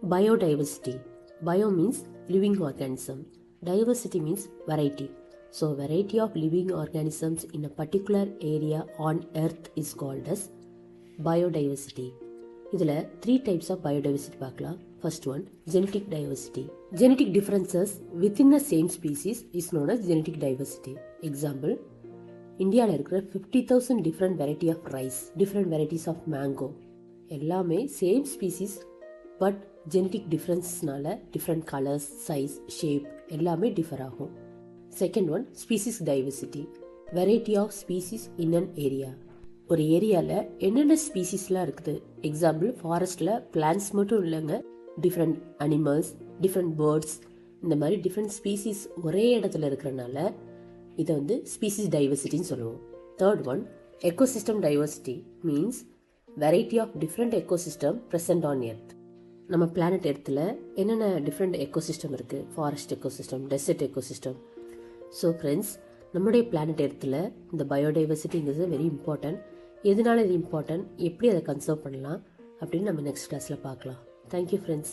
Biodiversity. Bio means living organism. Diversity means variety. So variety of living organisms in a particular area on earth is called as biodiversity. இதில் 3 types of biodiversity பார்க்கலாம். First one, genetic diversity. Genetic differences within the same species is known as genetic diversity. Example, இந்தியாவில் இருக்கிற 50,000 different variety of rice, different varieties of mango, எல்லாமே same species but genetic டிஃப்ரென்ஸ்னால different colours, size, shape எல்லாமே differ ஆகும். Second one, species diversity. Variety of species in an area. ஒரு ஏரியாவில் என்னென்ன ஸ்பீசிஸ்லாம் இருக்குது. எக்ஸாம்பிள், ஃபாரஸ்ட்டில் பிளான்ட்ஸ் மட்டும் இல்லைங்க, டிஃப்ரெண்ட் அனிமல்ஸ், டிஃப்ரெண்ட் பேர்ட்ஸ், இந்த மாதிரி டிஃப்ரெண்ட் ஸ்பீசிஸ் ஒரே இடத்துல இருக்கிறனால இதை வந்து ஸ்பீசிஸ் டைவர்சிட்டின்னு சொல்லுவோம். Third one, ecosystem diversity means variety of different ecosystem present on earth. நம்ம பிளானட் எர்த்தில் என்னென்ன டிஃப்ரெண்ட் எக்கோசிஸ்டம் இருக்குது. Forest ecosystem, desert ecosystem. So friends, நம்முடைய பிளானட் எர்த்தில் இந்த பயோடைவர்சிட்டிங்கிறது வெரி இம்பார்ட்டன்ட். எதனால இது இம்பார்ட்டன்ட், எப்படி அதை கன்சர்வ் பண்ணலாம் அப்படின்னு நம்ம நெக்ஸ்ட் கிளாஸில் பார்க்கலாம். Thank you friends.